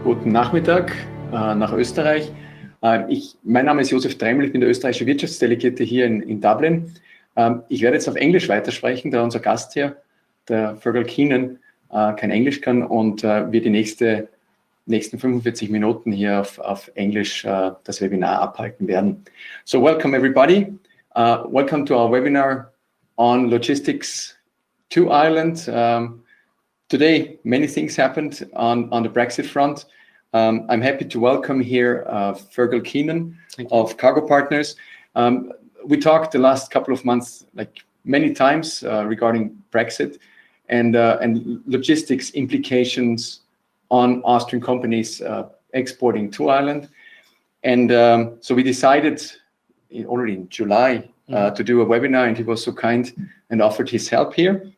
Guten Nachmittag nach Österreich. Mein Name ist Josef Treml, ich bin der österreichische Wirtschaftsdelegierte hier in Dublin. Ich werde jetzt auf Englisch weitersprechen, da unser Gast hier, der Fergal Keenan, kein Englisch kann und wir die nächsten 45 Minuten hier auf Englisch das Webinar abhalten werden. So welcome everybody. Welcome to our webinar on logistics to Ireland. Today, many things happened on the Brexit front. I'm happy to welcome here Fergal Keenan of Cargopartner. We talked the last couple of months, like many times, regarding Brexit and logistics implications on Austrian companies exporting to Ireland. And so we decided already in July to do a webinar, and he was so kind and offered his help here.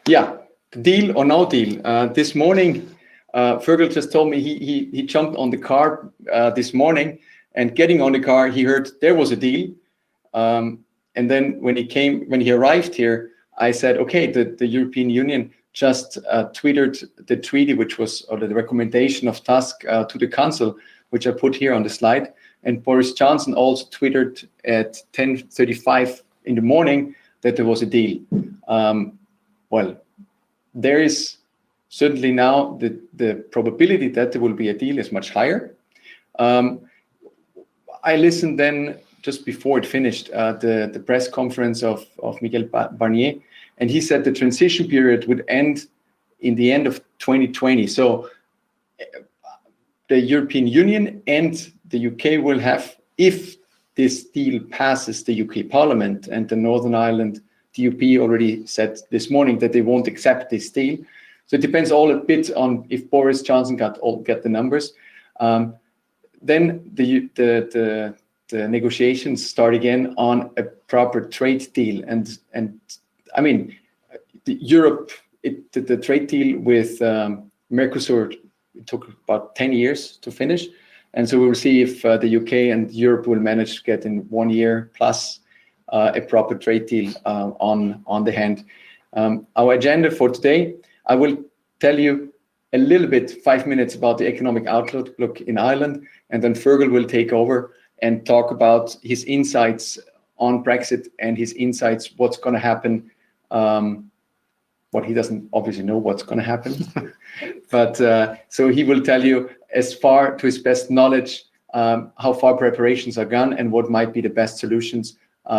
Yeah. Deal or no deal? This morning, Fergal just told me he jumped on the car this morning, and getting on the car, he heard there was a deal. And then when he arrived here, I said, okay, the European Union just tweeted the treaty, which was, or the recommendation of Tusk to the Council, which I put here on the slide. And Boris Johnson also tweeted at 10:35 in the morning that there was a deal. Well, there is certainly now the probability that there will be a deal is much higher. I listened then just before it finished the press conference of Michel Barnier, and he said the transition period would end in the end of 2020. So the European Union and the UK will have, if this deal passes the UK Parliament, and the Northern Ireland DUP already said this morning that they won't accept this deal. So it depends all a bit on if Boris Johnson get the numbers. Then the negotiations start again on a proper trade deal. And I mean, the trade deal with Mercosur, it took about 10 years to finish. And so we'll see if the UK and Europe will manage to get in 1 year plus a proper trade deal on the hand. Our agenda for today, I will tell you a little bit, 5 minutes, about the economic outlook in Ireland, and then Fergal will take over and talk about his insights on Brexit and his insights, what's going to happen. What he doesn't obviously know what's going to happen, but so he will tell you, as far to his best knowledge, how far preparations are gone and what might be the best solutions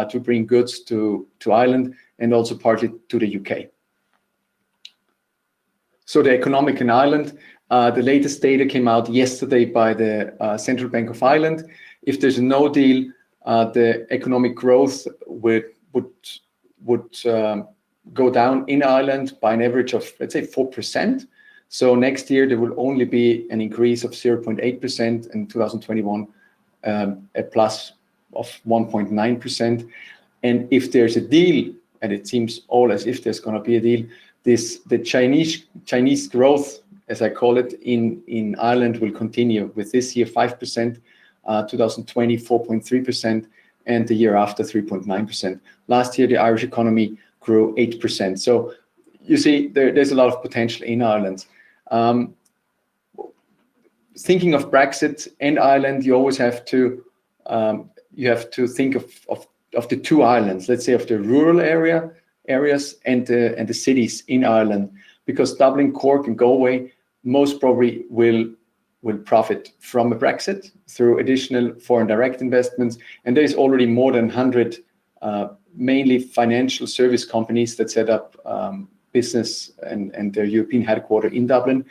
to bring goods to Ireland and also partly to the UK. So the economic in Ireland, the latest data came out yesterday by the Central Bank of Ireland. If there's no deal, the economic growth would go down in Ireland by an average of, let's say, 4%. So next year there will only be an increase of 0.8%, in 2021 a plus of 1.9%. And if there's a deal, and it seems all as if there's going to be a deal, the Chinese growth, as I call it, in Ireland will continue with this year 5%, 2020 4.3%, and the year after 3.9%. Last year the Irish economy grew 8%. So you see there's a lot of potential in Ireland. Thinking of Brexit and Ireland, you always have to think of the two islands, let's say of the rural areas and the cities in Ireland, because Dublin, Cork and Galway most probably will profit from a Brexit through additional foreign direct investments. And there's already more than 100 mainly financial service companies that set up business and their European headquarters in Dublin.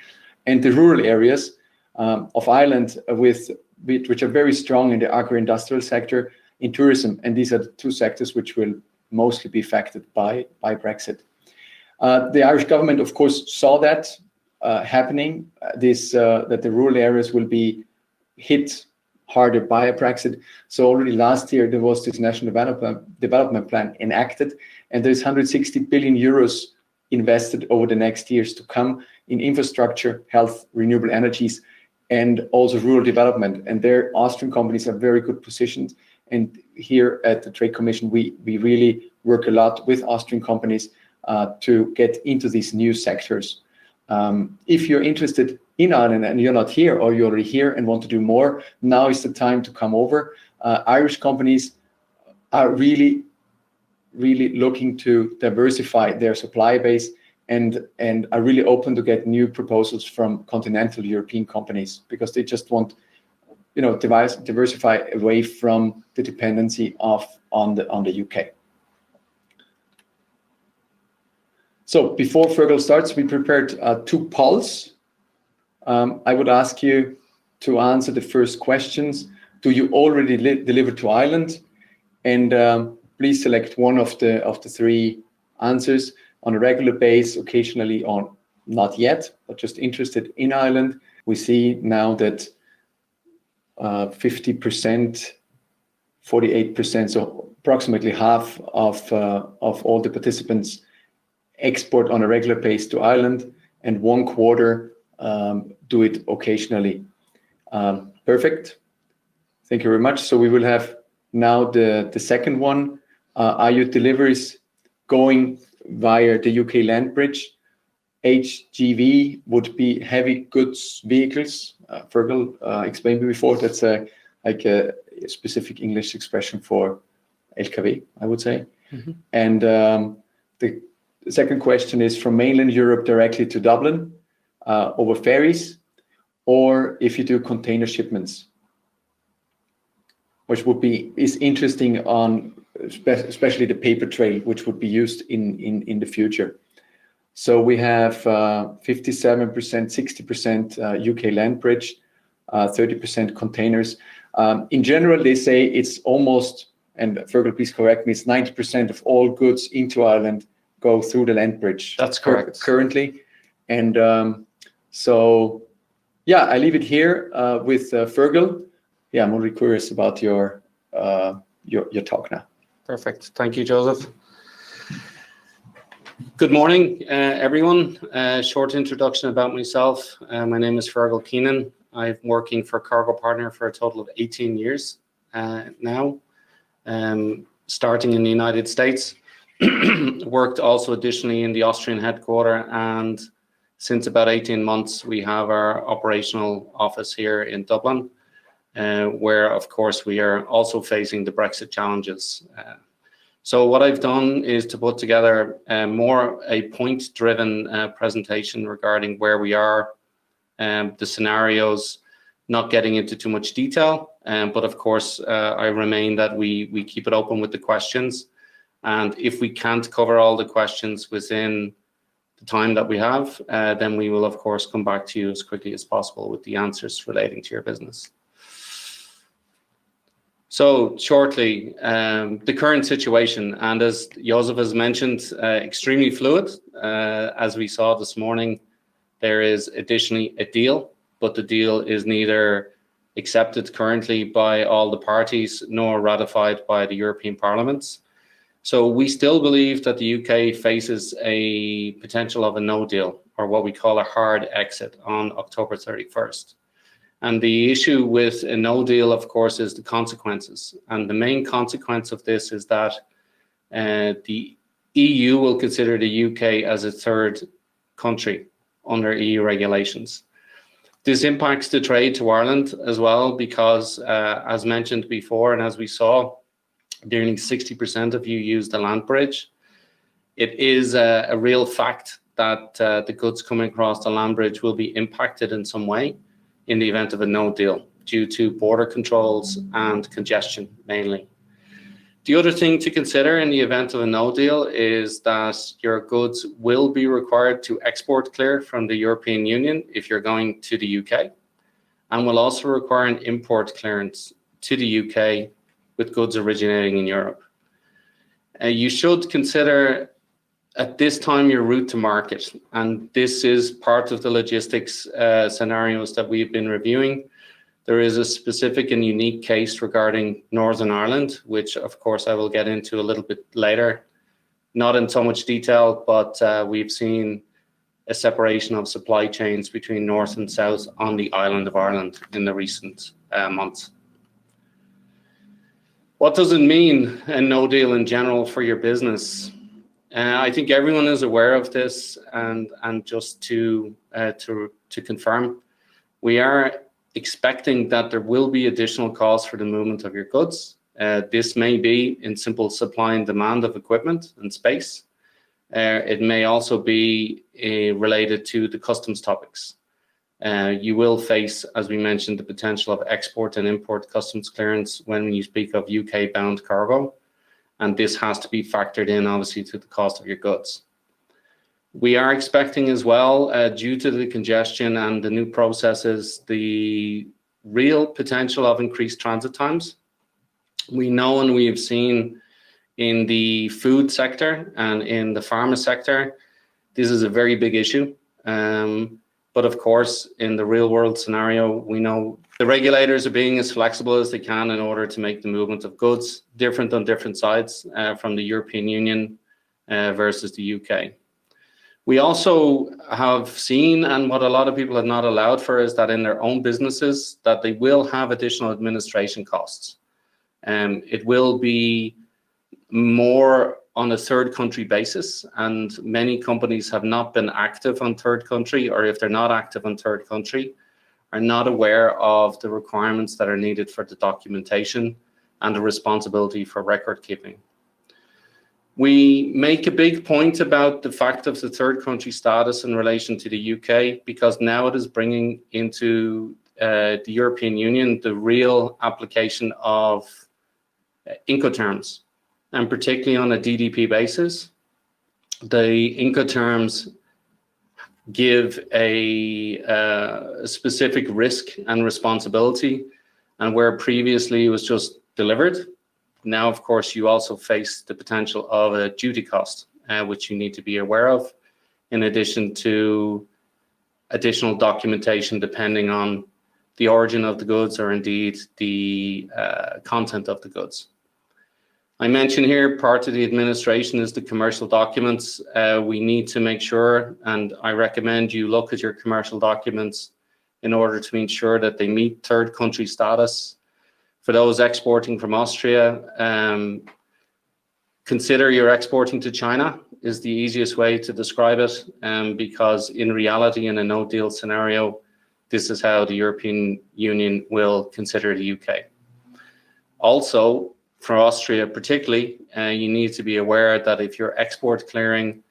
And the rural areas of Ireland which are very strong in the agro-industrial sector, in tourism, and these are the two sectors which will mostly be affected by Brexit. The Irish government, of course, saw that happening, that the rural areas will be hit harder by a Brexit. So already last year there was this national development plan enacted, and there's 160 billion euros invested over the next years to come in infrastructure, health, renewable energies, and also rural development. And their Austrian companies are very good positioned. And here at the Trade Commission, we really work a lot with Austrian companies to get into these new sectors. If you're interested in Ireland and you're not here, or you're already here and want to do more, now is the time to come over. Irish companies are really looking to diversify their supply base and are really open to get new proposals from continental European companies, because they just want, diversify away from the dependency on the UK. So before Fergal starts, we prepared 2 polls. I would ask you to answer the first questions. Do you already deliver to Ireland? And please select one of the 3 answers: on a regular basis, occasionally, or not yet, but just interested in Ireland. We see now that 50%, 48%, so approximately half of all the participants export on a regular basis to Ireland, and 1/4 do it occasionally. Perfect. Thank you very much. So we will have now the second one. Are your deliveries going via the UK land bridge? HGV would be heavy goods vehicles. Fergal explained before, that's like a specific English expression for LKW, I would say. Mm-hmm. And the second question is from mainland Europe directly to Dublin over ferries, or if you do container shipments, which is interesting on especially the paper trail, which would be used in the future. So we have 57%, 60% UK land bridge, 30% containers. In general, they say it's almost, and Fergal, please correct me, it's 90% of all goods into Ireland go through the land bridge. That's correct. Currently. And so, yeah, I leave it here with Fergal. Yeah, I'm really curious about your talk now. Perfect. Thank you, Joseph. Good morning, everyone. Short introduction about myself. My name is Fergal Keenan. I'm working for Cargopartner for a total of 18 years now, starting in the United States. Worked also additionally in the Austrian headquarter, and since about 18 months, we have our operational office here in Dublin, where, of course, we are also facing the Brexit challenges. So what I've done is to put together more a point-driven presentation regarding where we are, the scenarios, not getting into too much detail, but of course, I remain that we keep it open with the questions. And if we can't cover all the questions within the time that we have, then we will, of course, come back to you as quickly as possible with the answers relating to your business. So shortly, the current situation, and as Josef has mentioned, extremely fluid. As we saw this morning, there is additionally a deal, but the deal is neither accepted currently by all the parties nor ratified by the European Parliament. So we still believe that the UK faces a potential of a no deal, or what we call a hard exit, on October 31st. And the issue with a no deal, of course, is the consequences. And the main consequence of this is that the EU will consider the UK as a third country under EU regulations. This impacts the trade to Ireland as well, because as mentioned before, and as we saw, nearly 60% of you use the land bridge. It is a real fact that the goods coming across the land bridge will be impacted in some way in the event of a no deal, due to border controls and congestion mainly. The other thing to consider in the event of a no deal is that your goods will be required to export clear from the European Union if you're going to the UK, and will also require an import clearance to the UK with goods originating in Europe. You should consider at this time your route to market, and this is part of the logistics scenarios that we've been reviewing. There is a specific and unique case regarding Northern Ireland, which of course I will get into a little bit later, not in so much detail, but we've seen a separation of supply chains between North and South on the island of Ireland in the recent months. What does it mean, a no deal in general, for your business? I think everyone is aware of this, and just to confirm, we are expecting that there will be additional costs for the movement of your goods. This may be in simple supply and demand of equipment and space. It may also be related to the customs topics. You will face, as we mentioned, the potential of export and import customs clearance when you speak of UK-bound cargo, and this has to be factored in, obviously, to the cost of your goods. We are expecting as well, due to the congestion and the new processes, the real potential of increased transit times. We know and we have seen in the food sector and in the pharma sector, this is a very big issue. But of course, in the real world scenario, we know the regulators are being as flexible as they can in order to make the movement of goods different on different sides from the European Union versus the UK. We also have seen, and what a lot of people have not allowed for, is that in their own businesses, that they will have additional administration costs. It will be more on a third country basis, and many companies have not been active on third country, or if they're not active on third country, are not aware of the requirements that are needed for the documentation and the responsibility for record keeping. We make a big point about the fact of the third country status in relation to the UK, because now it is bringing into the European Union the real application of Incoterms, and particularly on a DDP basis. The Incoterms give a specific risk and responsibility, and where previously it was just delivered, now of course you also face the potential of a duty cost, which you need to be aware of, in addition to additional documentation depending on the origin of the goods or indeed the content of the goods. I mentioned here part of the administration is the commercial documents. We need to make sure, and I recommend you look at your commercial documents in order to ensure that they meet third country status. For those exporting from Austria, consider you're exporting to China is the easiest way to describe it, because in reality, in a no-deal scenario, this is how the European Union will consider the UK. Also, for Austria particularly, you need to be aware that if you're export clearing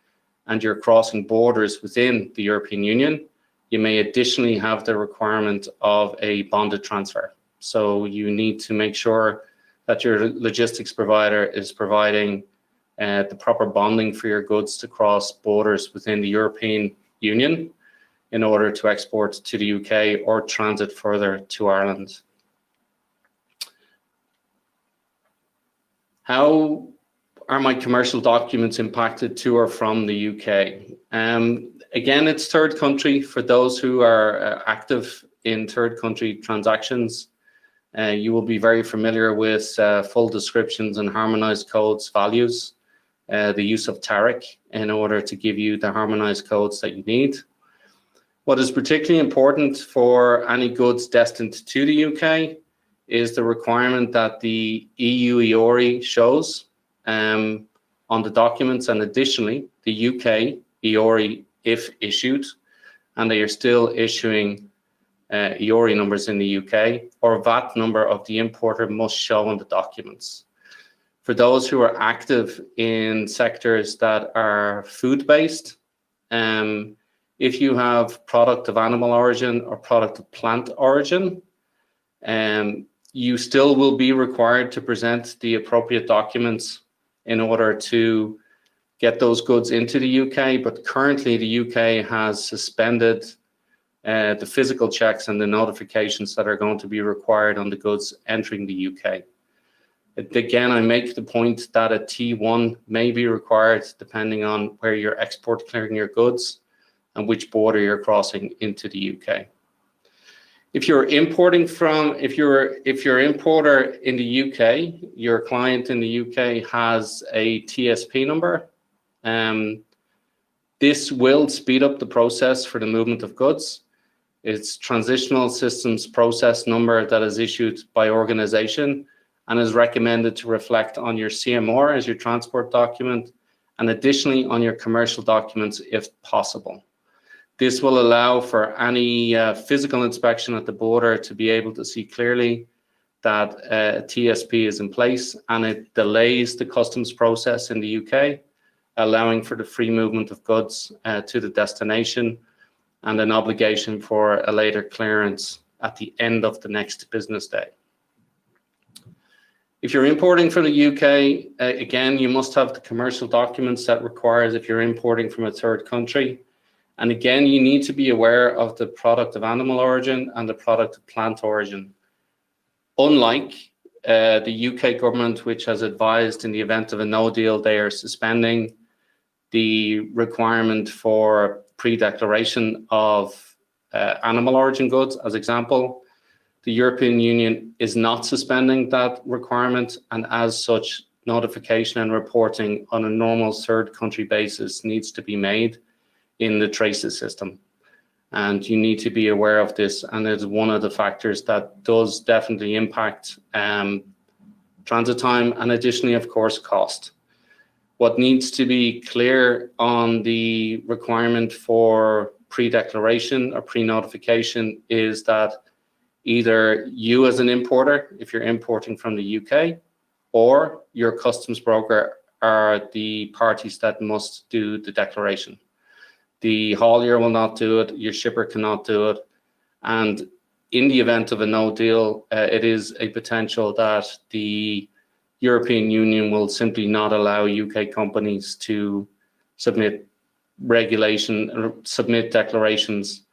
and you're crossing borders within the European Union, you may additionally have the requirement of a bonded transfer. So you need to make sure that your logistics provider is providing the proper bonding for your goods to cross borders within the European Union in order to export to the UK or transit further to Ireland. How are my commercial documents impacted to or from the UK? Again, it's third country. For those who are active in third country transactions, you will be very familiar with full descriptions and harmonized codes values, the use of TARIC in order to give you the harmonized codes that you need. What is particularly important for any goods destined to the UK is the requirement that the EU EORI shows on the documents, and additionally, the UK EORI, if issued, and they are still issuing EORI numbers in the UK, or VAT number of the importer must show on the documents. For those who are active in sectors that are food-based, if you have product of animal origin or product of plant origin, you still will be required to present the appropriate documents in order to get those goods into the UK. But currently the UK has suspended the physical checks and the notifications that are going to be required on the goods entering the UK. Again, I make the point that a T1 may be required depending on where you're export clearing your goods and which border you're crossing into the UK. If you're importing from, if your importer in the UK, your client in the UK has a TSP number, this will speed up the process for the movement of goods. It's transitional systems process number that is issued by organization and is recommended to reflect on your CMR as your transport document and additionally on your commercial documents if possible. This will allow for any physical inspection at the border to be able to see clearly that a TSP is in place, and it delays the customs process in the UK, allowing for the free movement of goods to the destination, and an obligation for a later clearance at the end of the next business day. If you're importing from the UK, again, you must have the commercial documents that requires if you're importing from a third country. And again, you need to be aware of the product of animal origin and the product of plant origin. Unlike the UK government, which has advised in the event of a no deal, they are suspending the requirement for pre-declaration of animal origin goods, as example. The European Union is not suspending that requirement, and as such, notification and reporting on a normal third country basis needs to be made in the traces system. And you need to be aware of this, and it's one of the factors that does definitely impact transit time, and additionally, of course, cost. What needs to be clear on the requirement for pre-declaration or pre-notification is that either you as an importer, if you're importing from the UK, or your customs broker are the parties that must do the declaration. The haulier will not do it, your shipper cannot do it, and in the event of a no deal, it is a potential that the European Union will simply not allow UK companies to submit declarations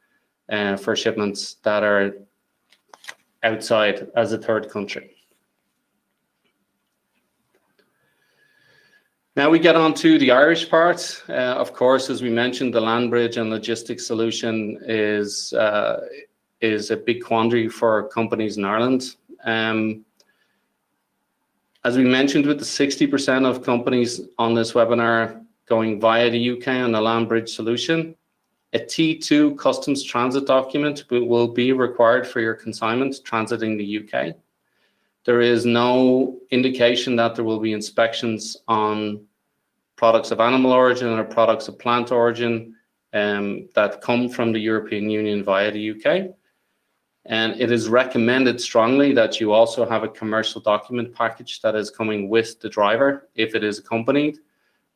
for shipments that are outside as a third country. Now we get on to the Irish part. Of course, as we mentioned, the land bridge and logistics solution is a big quandary for companies in Ireland. As we mentioned, with the 60% of companies on this webinar going via the UK on the land bridge solution, a T2 customs transit document will be required for your consignment transiting the UK. There is no indication that there will be inspections on products of animal origin or products of plant origin that come from the European Union via the UK. And it is recommended strongly that you also have a commercial document package that is coming with the driver if it is accompanied,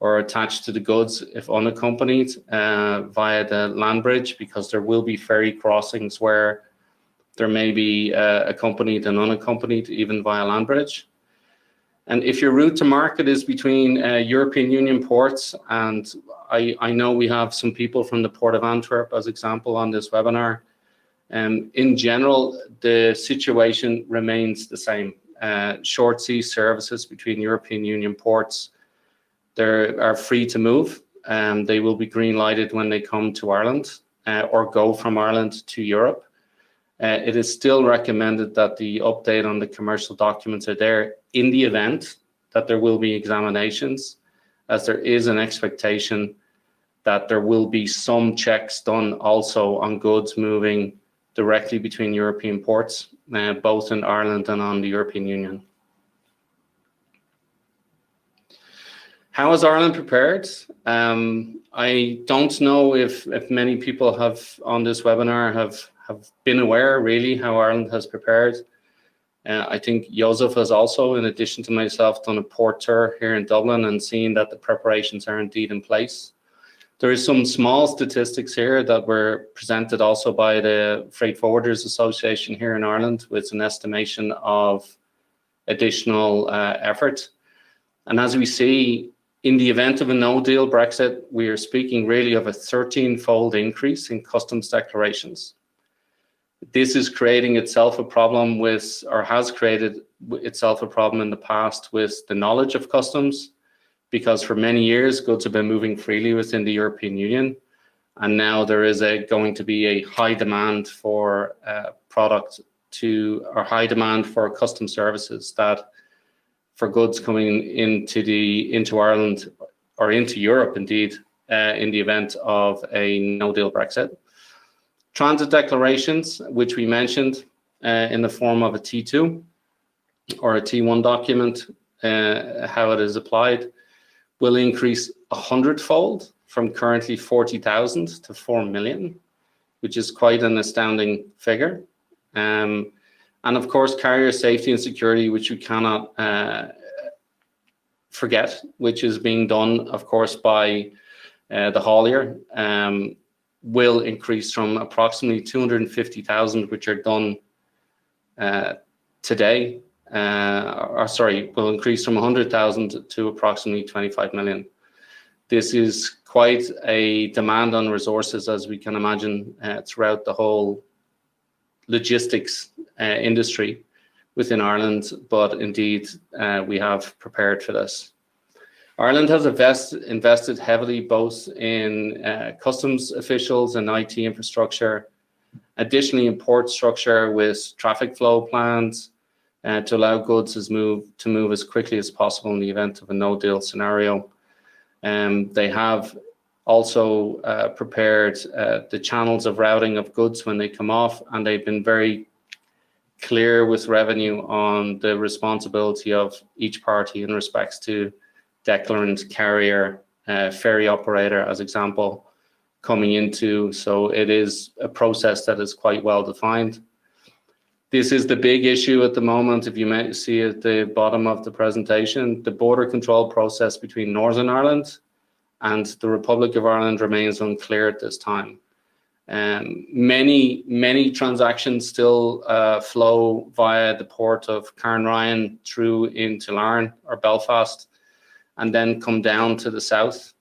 or attached to the goods if unaccompanied via the land bridge, because there will be ferry crossings where there may be accompanied and unaccompanied even via land bridge. And if your route to market is between European Union ports, and I know we have some people from the Port of Antwerp as example on this webinar, in general, the situation remains the same. Short sea services between European Union ports, they are free to move, and they will be green lighted when they come to Ireland or go from Ireland to Europe. It is still recommended that the update on the commercial documents are there in the event that there will be examinations, as there is an expectation that there will be some checks done also on goods moving directly between European ports, both in Ireland and on the European Union. How is Ireland prepared? I don't know if many people have on this webinar have been aware really how Ireland has prepared. I think Josef has also, in addition to myself, done a port tour here in Dublin and seen that the preparations are indeed in place. There is some small statistics here that were presented also by the Freight Forwarders Association here in Ireland, with an estimation of additional effort. And as we see, in the event of a no-deal Brexit, we are speaking really of a 13-fold increase in customs declarations. This is creating itself a problem with, or has created itself a problem in the past with the knowledge of customs, because for many years, goods have been moving freely within the European Union. And now there is going to be a high demand for high demand for custom services that for goods coming into Ireland or into Europe indeed, in the event of a no-deal Brexit. Transit declarations, which we mentioned in the form of a T2 or a T1 document, how it is applied, will increase 100-fold from currently 40,000 to 4 million, which is quite an astounding figure. And of course, carrier safety and security, which we cannot forget, which is being done, of course, by the haulier, will increase from approximately 250,000, which are done today, will increase from 100,000 to approximately 25 million. This is quite a demand on resources, as we can imagine, throughout the whole logistics industry within Ireland, but indeed we have prepared for this. Ireland has invested heavily both in customs officials and IT infrastructure, additionally in port structure with traffic flow plans to allow goods to move as quickly as possible in the event of a no-deal scenario. They have also prepared the channels of routing of goods when they come off, and they've been very clear with revenue on the responsibility of each party in respects to declarant, carrier, ferry operator, as example, coming into. So it is a process that is quite well defined. This is the big issue at the moment. If you may see at the bottom of the presentation, the border control process between Northern Ireland and the Republic of Ireland remains unclear at this time. Many transactions still flow via the port of Carnryan through into Larne or Belfast, and then come down to the south.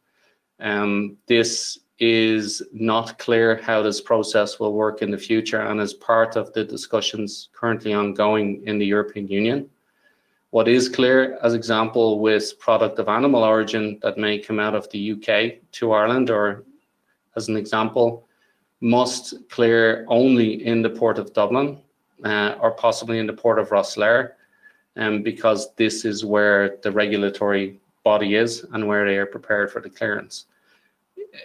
This is not clear how this process will work in the future, and is part of the discussions currently ongoing in the European Union. What is clear, as example, with product of animal origin that may come out of the UK to Ireland, or as an example, must clear only in the port of Dublin or possibly in the port of Rosslare, because this is where the regulatory body is and where they are prepared for the clearance.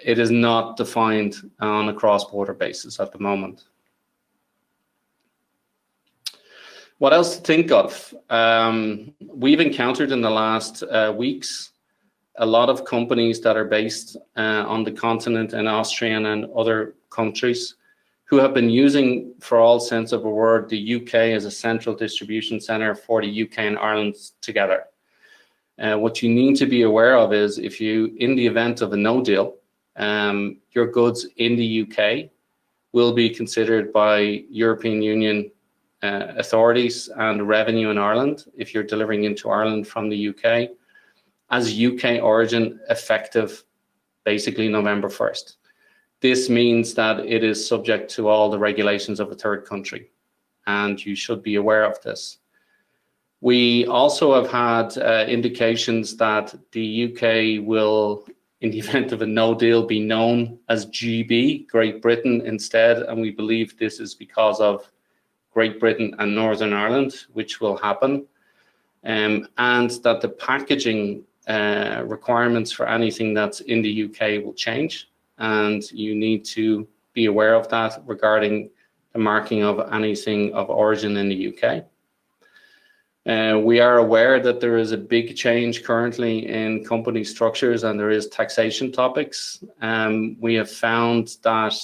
It is not defined on a cross-border basis at the moment. What else to think of? We've encountered in the last weeks a lot of companies that are based on the continent in Austria and other countries who have been using, for all sense of a word, the UK as a central distribution center for the UK and Ireland together. What you need to be aware of is, if you, in the event of a no deal, your goods in the UK will be considered by European Union authorities and revenue in Ireland, if you're delivering into Ireland from the UK, as UK origin effective basically November 1st. This means that it is subject to all the regulations of a third country, and you should be aware of this. We also have had indications that the UK will, in the event of a no deal, be known as GB, Great Britain, instead, and we believe this is because of Great Britain and Northern Ireland, which will happen, and that the packaging requirements for anything that's in the UK will change, and you need to be aware of that regarding the marking of anything of origin in the UK. We are aware that there is a big change currently in company structures, and there is taxation topics. We have found that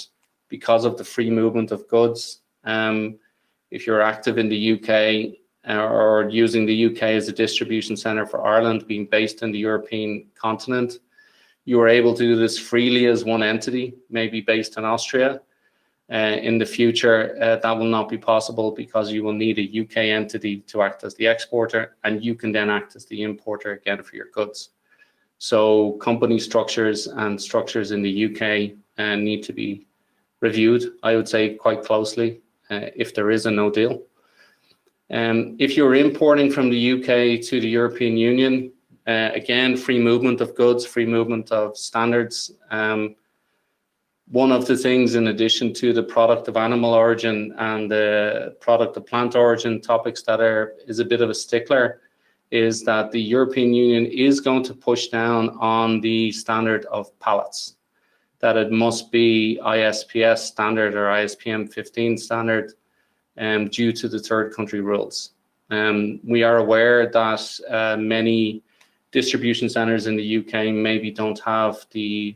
because of the free movement of goods, if you're active in the UK or using the UK as a distribution center for Ireland, being based in the European continent, you are able to do this freely as one entity, maybe based in Austria. In the future, that will not be possible, because you will need a UK entity to act as the exporter, and you can then act as the importer again for your goods. So company structures and structures in the UK need to be reviewed, I would say, quite closely if there is a no deal. If you're importing from the UK to the European Union, again, free movement of goods, free movement of standards. One of the things, in addition to the product of animal origin and the product of plant origin topics that is a bit of a stickler, is that the European Union is going to push down on the standard of pallets, that it must be ISPS standard or ISPM 15 standard due to the third country rules. We are aware that many distribution centers in the UK maybe don't have the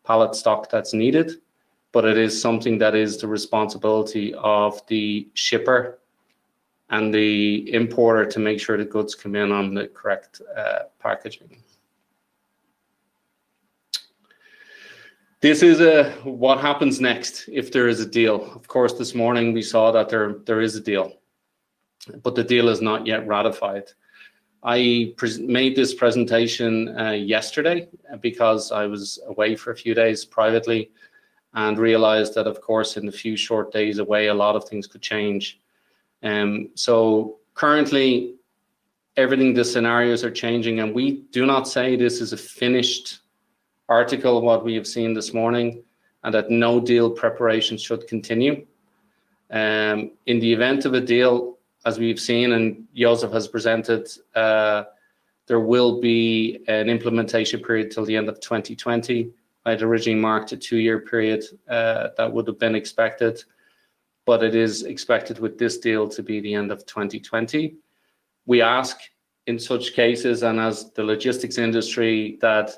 pallet stock that's needed, but it is something that is the responsibility of the shipper and the importer to make sure the goods come in on the correct packaging. This is what happens next if there is a deal. Of course, this morning we saw that there is a deal, but the deal is not yet ratified. I made this presentation yesterday because I was away for a few days privately and realized that, of course, in the few short days away, a lot of things could change. So currently, the scenarios are changing, and we do not say this is a finished article, what we have seen this morning, and that no deal preparation should continue. In the event of a deal, as we've seen and Josef has presented, there will be an implementation period till the end of 2020. I had originally marked a 2-year period that would have been expected, but it is expected with this deal to be the end of 2020. We ask in such cases, and as the logistics industry, that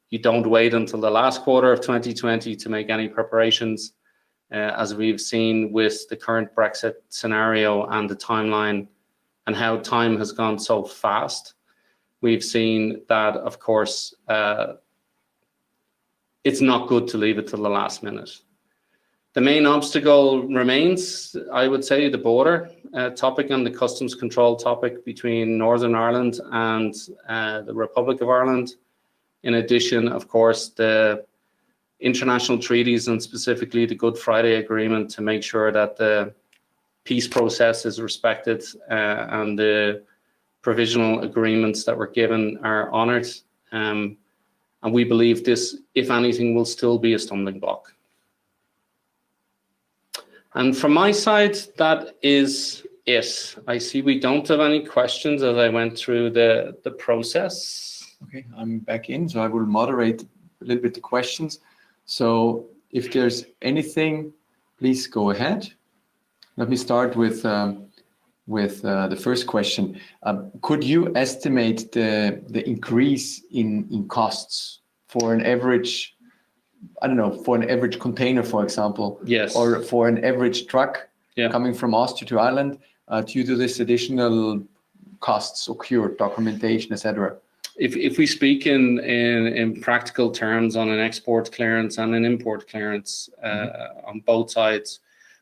you don't wait until the last quarter of 2020 to make any preparations. As we've seen with the current Brexit scenario and the timeline and how time has gone so fast, we've seen that, of course, it's not good to leave it till the last minute. The main obstacle remains, I would say, the border topic and the customs control topic between Northern Ireland and the Republic of Ireland. In addition, of course, the international treaties and specifically the Good Friday Agreement to make sure that the peace process is respected and the provisional agreements that were given are honoured. And we believe this, if anything, will still be a stumbling block. And from my side, that is it. I see we don't have any questions as I went through the process. Okay, I'm back in, so I will moderate a little bit the questions. So if there's anything, please go ahead. Let me start with the first question. Could you estimate the increase in costs for an average, I don't know, for an average container, for example? Yes. Or for an average truck coming from Austria to Ireland due to this additional costs occurred, documentation, etc.? If we speak in practical terms on an export clearance and an import clearance on both sides,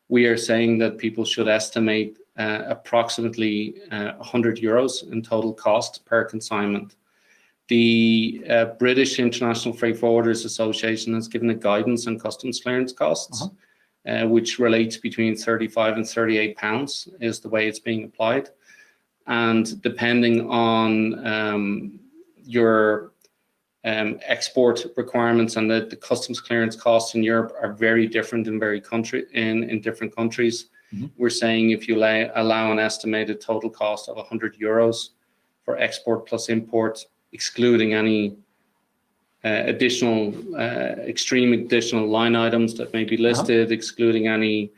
we are saying that people should estimate approximately €100 in total cost per consignment. The British International Freight Forwarders Association has given a guidance on customs clearance costs, which relates between £35 and £38 is the way it's being applied. And depending on your export requirements and the customs clearance costs in Europe are very different in different countries. We're saying if you allow an estimated total cost of €100 for export plus import, excluding any extreme additional line items that may be listed, excluding any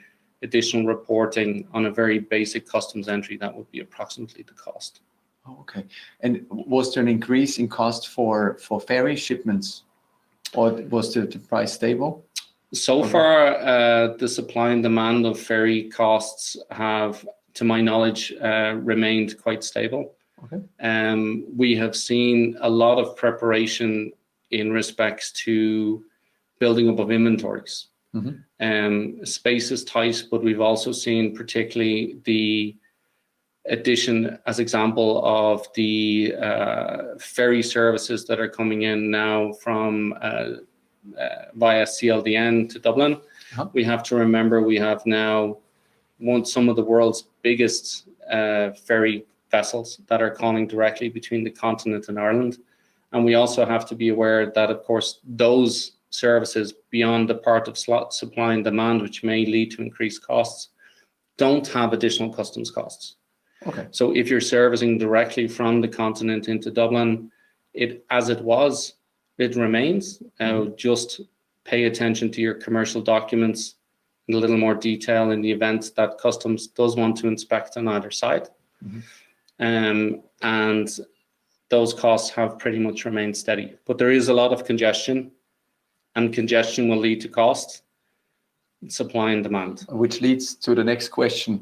additional reporting on a very basic customs entry, that would be approximately the cost. Oh, okay. And was there an increase in cost for ferry shipments, or was the price stable? So far, the supply and demand of ferry costs have, to my knowledge, remained quite stable. Okay. We have seen a lot of preparation in respects to building up of inventories. Space is tight, but we've also seen particularly the addition, as example, of the ferry services that are coming in now from via CLDN to Dublin. We have to remember we have now some of the world's biggest ferry vessels that are calling directly between the continent and Ireland. And we also have to be aware that, of course, those services beyond the part of supply and demand, which may lead to increased costs, don't have additional customs costs. Okay. So if you're servicing directly from the continent into Dublin, it remains. Just pay attention to your commercial documents in a little more detail in the event that customs does want to inspect on either side. And those costs have pretty much remained steady. But there is a lot of congestion, and congestion will lead to cost, supply and demand. Which leads to the next question.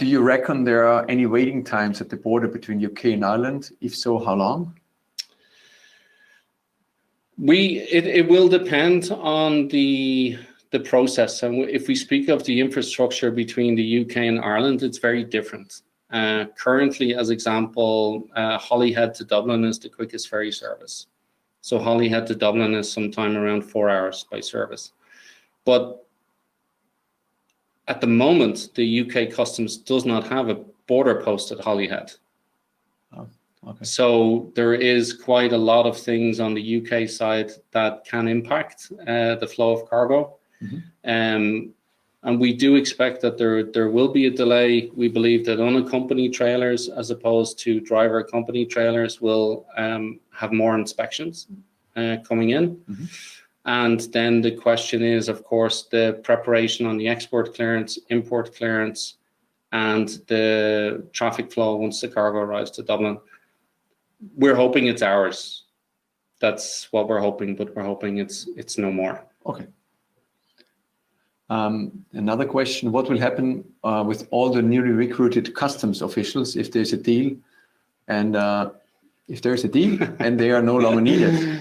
Do you reckon there are any waiting times at the border between UK and Ireland? If so, how long? It will depend on the process. And if we speak of the infrastructure between the UK and Ireland, it's very different. Currently, as example, Holyhead to Dublin is the quickest ferry service. So Holyhead to Dublin is sometime around 4 hours by service. But at the moment, the UK Customs does not have a border post at Holyhead. Oh, okay. So there is quite a lot of things on the UK side that can impact the flow of cargo. Mm-hmm. And we do expect that there will be a delay. We believe that unaccompanied trailers, as opposed to driver accompanied trailers, will have more inspections coming in. Mm-hmm. And then the question is, of course, the preparation on the export clearance, import clearance, and the traffic flow once the cargo arrives to Dublin. We're hoping it's hours. That's what we're hoping, but we're hoping it's no more. Okay. Another question, what will happen with all the newly recruited customs officials if there's a deal? And if there's a deal and they are no longer needed?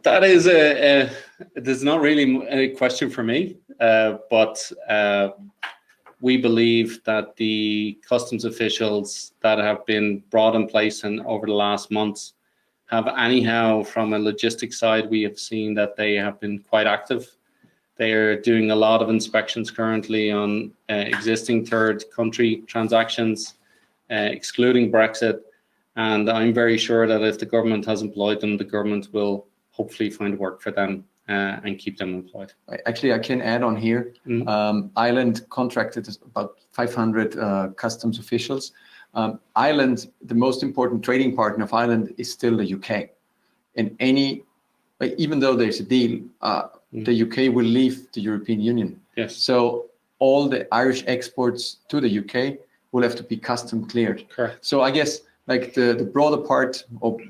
That is there's not really a question for me, but we believe that the customs officials that have been brought in place and over the last months have anyhow, from a logistics side, we have seen that they have been quite active. They are doing a lot of inspections currently on existing third country transactions, excluding Brexit. And I'm very sure that if the government has employed them, the government will hopefully find work for them and keep them employed. Actually, I can add on here. Mm-hmm. Ireland contracted about 500 customs officials. Ireland, the most important trading partner of Ireland is still the UK. And even though there's a deal, the UK will leave the European Union. Yes. So all the Irish exports to the UK will have to be custom cleared. Correct. So I guess like the broader part of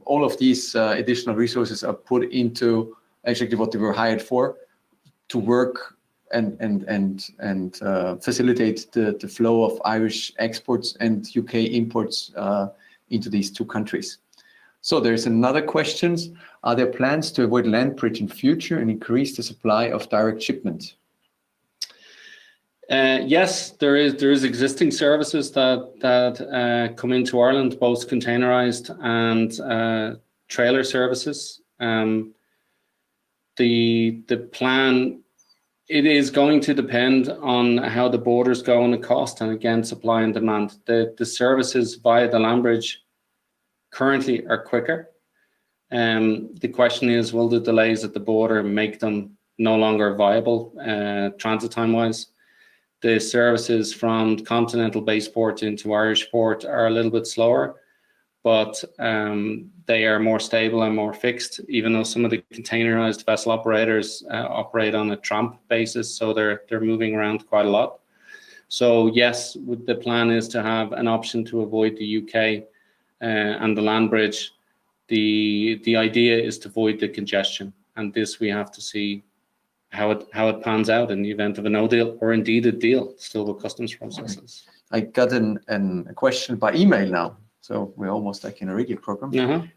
all of these additional resources are put into actually what they were hired for, to work and facilitate the flow of Irish exports and UK imports into these two countries. So there's another question. Are there plans to avoid land bridge in future and increase the supply of direct shipment? Yes, there is existing services that come into Ireland, both containerized and trailer services. The plan, it is going to depend on how the borders go and the cost, and again, supply and demand. The services via the land bridge currently are quicker. The question is, will the delays at the border make them no longer viable transit time wise? The services from continental base port into Irish port are a little bit slower, but they are more stable and more fixed, even though some of the containerized vessel operators operate on a tramp basis, so they're moving around quite a lot. So yes, the plan is to have an option to avoid the UK and the land bridge. The idea is to avoid the congestion, and this we have to see how it pans out in the event of a no deal, or indeed a deal still with customs processes. I got a question by email now, so we're almost like in a radio program.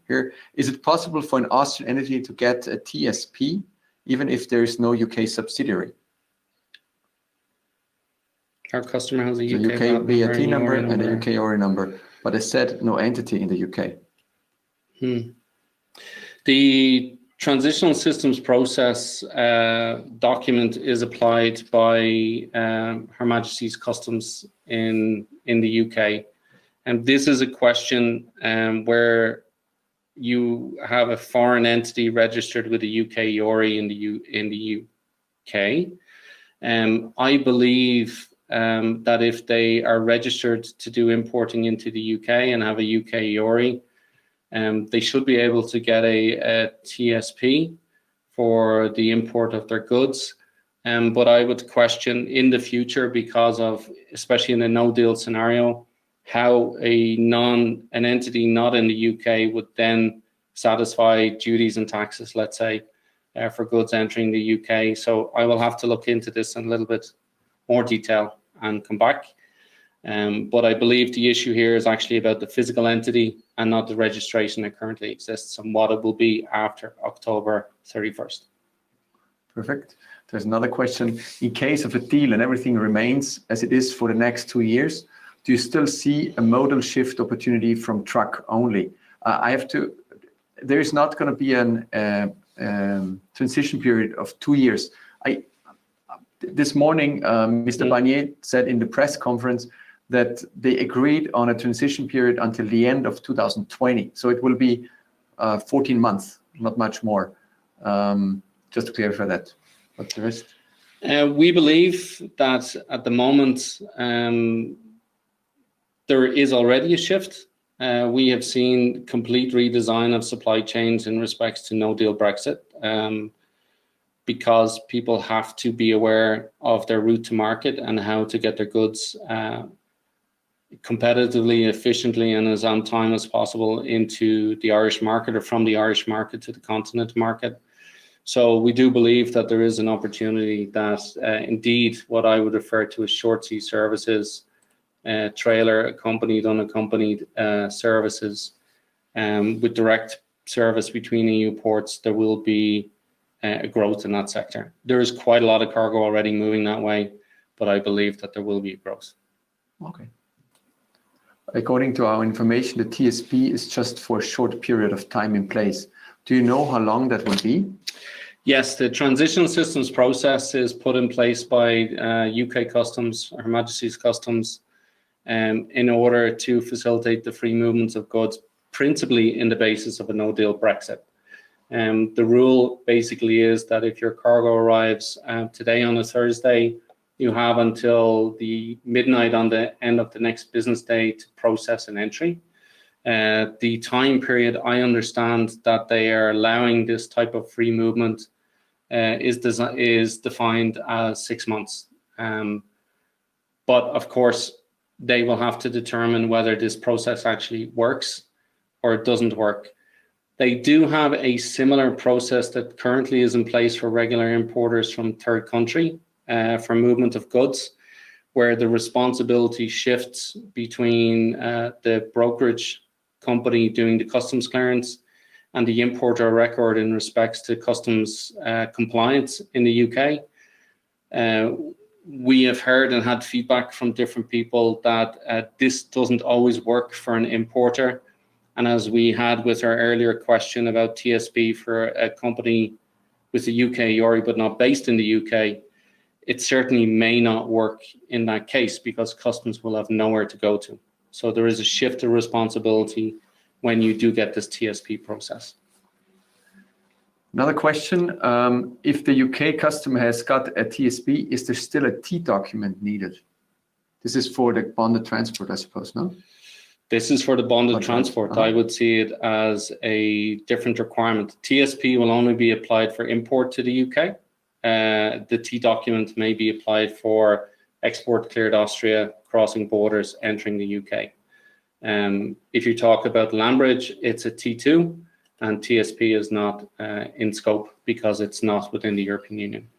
Here. Is it possible for an Austrian entity to get a TSP even if there is no UK subsidiary? Our customer has a UK VAT number and a UK ORI number, but it said no entity in the UK. The transitional systems process document is applied by Her Majesty's Customs in the UK, and this is a question where you have a foreign entity registered with the UK ORI in the UK. I believe that if they are registered to do importing into the UK and have a UK ORI, they should be able to get a TSP for the import of their goods. But I would question in the future, because of, especially in a no deal scenario, how an entity not in the UK would then satisfy duties and taxes, let's say, for goods entering the UK. So I will have to look into this in a little bit more detail and come back. But I believe the issue here is actually about the physical entity and not the registration that currently exists and what it will be after October 31st. Perfect. There's another question. In case of a deal and everything remains as it is for the next 2 years, do you still see a modal shift opportunity from truck only? There is not going to be a transition period of 2 years. This morning, Mr. Barnier said in the press conference that they agreed on a transition period until the end of 2020. So it will be 14 months, not much more. Just to clarify that. What's the rest? We believe that at the moment there is already a shift. We have seen complete redesign of supply chains in respects to no-deal Brexit, because people have to be aware of their route to market and how to get their goods competitively, efficiently, and as on time as possible into the Irish market or from the Irish market to the continent market. So we do believe that there is an opportunity that indeed what I would refer to as short sea services, trailer accompanied, unaccompanied services, with direct service between EU ports, there will be a growth in that sector. There is quite a lot of cargo already moving that way, but I believe that there will be a growth. Okay. According to our information, the TSP is just for a short period of time in place. Do you know how long that will be? Yes, the transitional systems process is put in place by UK Customs, Her Majesty's Customs, in order to facilitate the free movements of goods, principally in the basis of a no-deal Brexit. The rule basically is that if your cargo arrives today on a Thursday, you have until the midnight on the end of the next business day to process an entry. The time period, I understand that they are allowing this type of free movement is defined as 6 months. But of course, they will have to determine whether this process actually works or it doesn't work. They do have a similar process that currently is in place for regular importers from third country for movement of goods, where the responsibility shifts between the brokerage company doing the customs clearance and the importer record in respects to customs compliance in the UK. We have heard and had feedback from different people that this doesn't always work for an importer. And as we had with our earlier question about TSP for a company with a UK EORI but not based in the UK, it certainly may not work in that case because customs will have nowhere to go to. So there is a shift of responsibility when you do get this TSP process. Another question, if the UK customer has got a TSP, is there still a T document needed? This is for the bonded transport, I suppose, no? This is for the bonded transport. I would see it as a different requirement. TSP will only be applied for import to the UK. The T document may be applied for export cleared Austria, crossing borders, entering the UK. If you talk about land bridge, it's a T2, and TSP is not in scope because it's not within the European Union.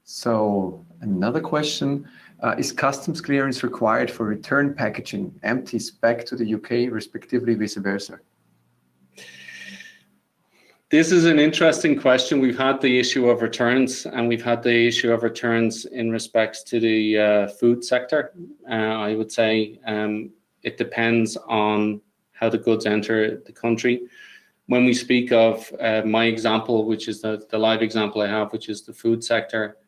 So another question, is customs clearance required for return packaging empties back to the UK, respectively vice versa? This is an interesting question. We've had the issue of returns, and we've had the issue of returns in respects to the food sector. I would say it depends on how the goods enter the country. When we speak of my example, which is the live example I have, which is the food sector,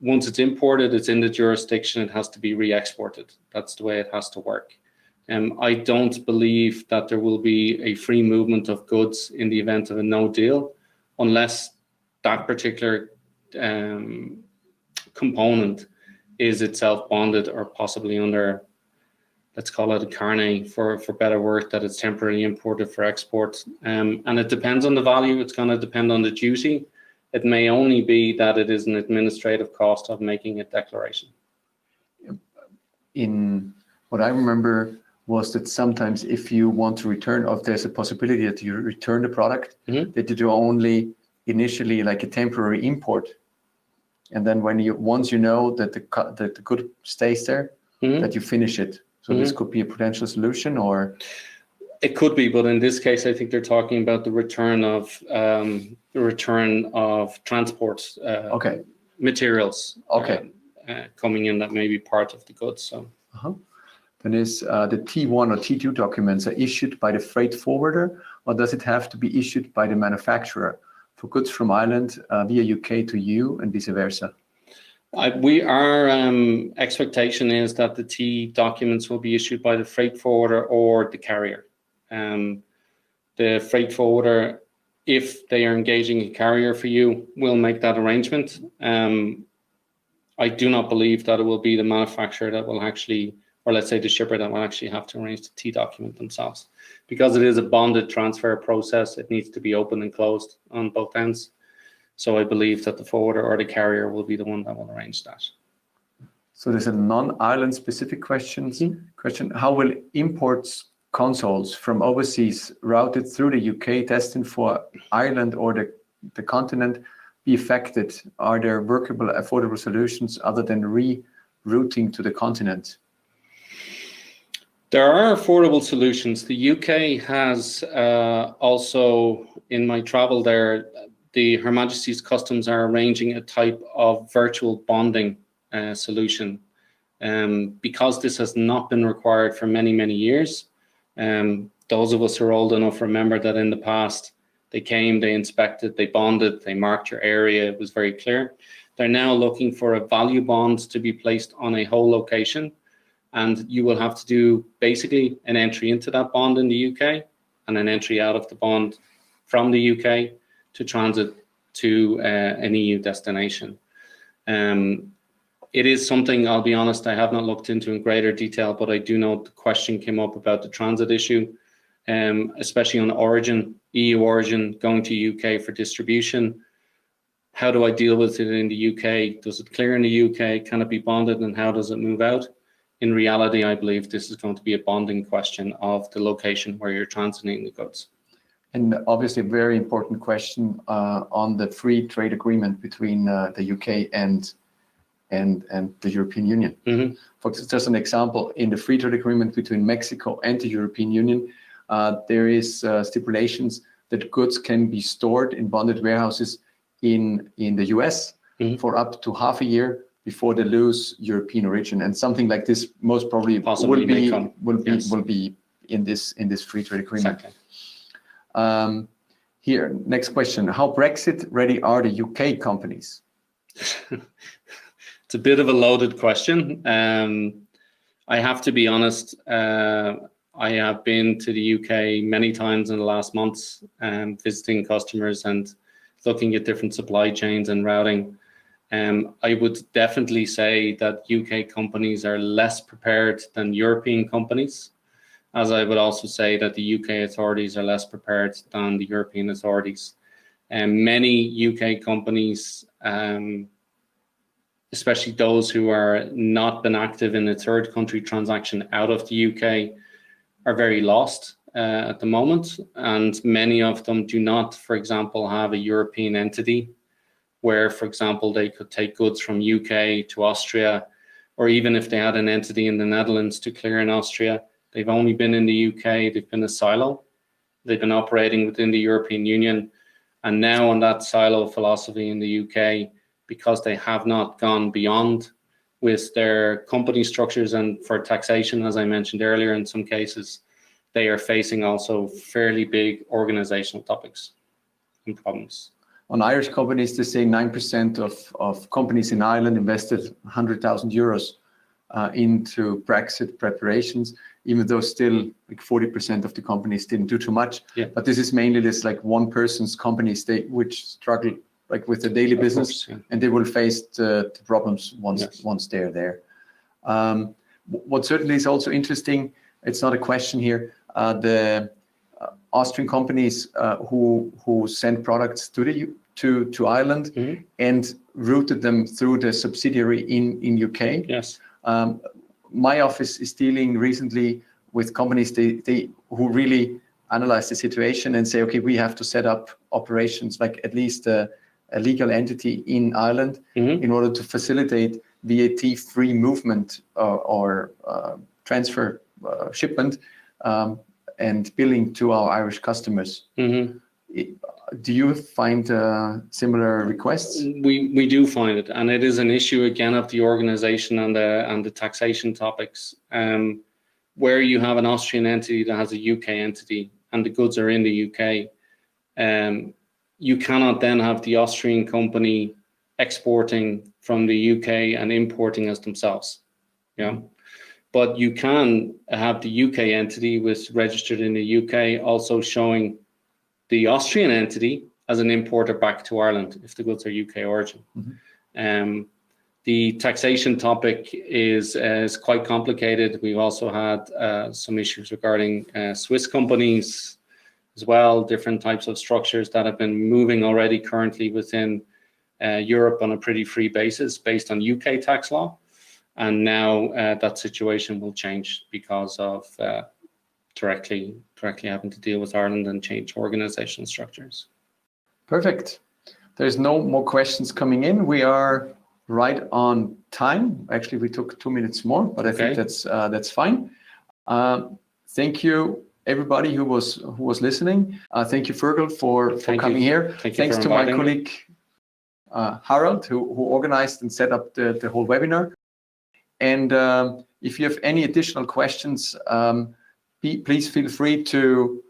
once it's imported, it's in the jurisdiction, it has to be re-exported. That's the way it has to work. I don't believe that there will be a free movement of goods in the event of a no deal, unless that particular component is itself bonded or possibly under, let's call it a carnet for better word, that it's temporarily imported for export. And it depends on the value. It's going to depend on the duty. It may only be that it is an administrative cost of making a declaration. what I remember was that sometimes if you want to return, or if there's a possibility that you return the product, that you do only initially like a temporary import. And then once you know that the good stays there, that you finish it. So this could be a potential solution, or it could be, but in this case, I think they're talking about the return of transport materials. Coming in that may be part of the goods. So. Then is the T1 or T2 documents are issued by the freight forwarder, or does it have to be issued by the manufacturer for goods from Ireland via UK to EU and vice versa? Our expectation is that the T documents will be issued by the freight forwarder or the carrier. The freight forwarder, if they are engaging a carrier for you, will make that arrangement. I do not believe that it will be the manufacturer that will actually, or let's say the shipper that will actually have to arrange the T document themselves. Because it is a bonded transfer process, it needs to be open and closed on both ends. So I believe that the forwarder or the carrier will be the one that will arrange that. So there's a non-Ireland specific question. How will imports consoles from overseas routed through the UK destined for Ireland or the continent be affected? Are there workable, affordable solutions other than rerouting to the continent? There are affordable solutions. The UK has also, in my travel there, Her Majesty's Customs are arranging a type of virtual bonding solution. Because this has not been required for many, many years, those of us who are old enough remember that in the past, they came, they inspected, they bonded, they marked your area, it was very clear. They're now looking for a value bond to be placed on a whole location, and you will have to do basically an entry into that bond in the UK and an entry out of the bond from the UK to transit to an EU destination. It is something, I'll be honest, I have not looked into in greater detail, but I do know the question came up about the transit issue, especially on origin, EU origin, going to UK for distribution. How do I deal with it in the UK? Does it clear in the UK? Can it be bonded, and how does it move out? In reality, I believe this is going to be a bonding question of the location where you're transiting the goods. And obviously a very important question on the free trade agreement between the UK and the European Union. For just an example, in the free trade agreement between Mexico and the European Union, there is stipulations that goods can be stored in bonded warehouses in the US for up to half a year before they lose European origin. And something like this most probably will be in this free trade agreement. Exactly. Here, next question. How Brexit ready are the UK companies? It's a bit of a loaded question. I have to be honest, I have been to the UK many times in the last months, visiting customers and looking at different supply chains and routing. I would definitely say that UK companies are less prepared than European companies, as I would also say that the UK authorities are less prepared than the European authorities. Many UK companies, especially those who are not been active in a third country transaction out of the UK, are very lost at the moment. And many of them do not, for example, have a European entity where, for example, they could take goods from UK to Austria, or even if they had an entity in the Netherlands to clear in Austria, they've only been in the UK, they've been a silo. They've been operating within the European Union. And now on that silo philosophy in the UK, because they have not gone beyond with their company structures and for taxation, as I mentioned earlier, in some cases, they are facing also fairly big organizational topics and problems. On Irish companies, they say 9% of companies in Ireland invested 100,000 euros into Brexit preparations, even though still like 40% of the companies didn't do too much. Yeah. But this is mainly this like one person's companies which struggle like with the daily business, and they will face the problems once they're there. What certainly is also interesting, it's not a question here, the Austrian companies who send products to Ireland and routed them through the subsidiary in UK. Yes. my office is dealing recently with companies who really analyze the situation and say, okay, we have to set up operations, like at least a legal entity in Ireland in order to facilitate VAT-free movement or transfer, shipment, and billing to our Irish customers. Do you find similar requests? We do find it, and it is an issue again of the organization and the taxation topics. Where you have an Austrian entity that has a UK entity and the goods are in the UK, you cannot then have the Austrian company exporting from the UK and importing as themselves. Yeah. But you can have the UK entity registered in the UK also showing the Austrian entity as an importer back to Ireland if the goods are UK origin. The taxation topic is quite complicated. We've also had some issues regarding Swiss companies as well, different types of structures that have been moving already currently within Europe on a pretty free basis based on UK tax law. And now that situation will change because of directly having to deal with Ireland and change organizational structures. Perfect. There's no more questions coming in. We are right on time. Actually, we took 2 minutes more, but I think that's fine. Thank you, everybody who was listening. Thank you, Fergal, for coming here. Thanks to my colleague Harald, who organized and set up the whole webinar. And if you have any additional questions, please feel free to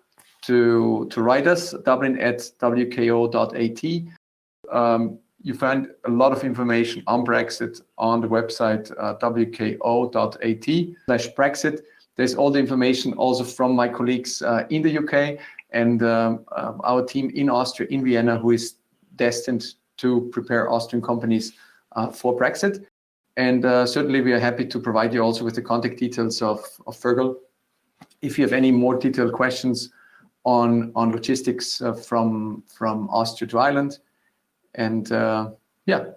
write us, dublin@wko.at. You find a lot of information on Brexit on the website wko.at/Brexit. There's all the information also from my colleagues in the UK and our team in Austria, in Vienna, who is destined to prepare Austrian companies for Brexit. And certainly we are happy to provide you also with the contact details of Fergal if you have any more detailed questions on logistics from Austria to Ireland. And yeah,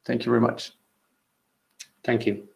thank you very much. Thank you.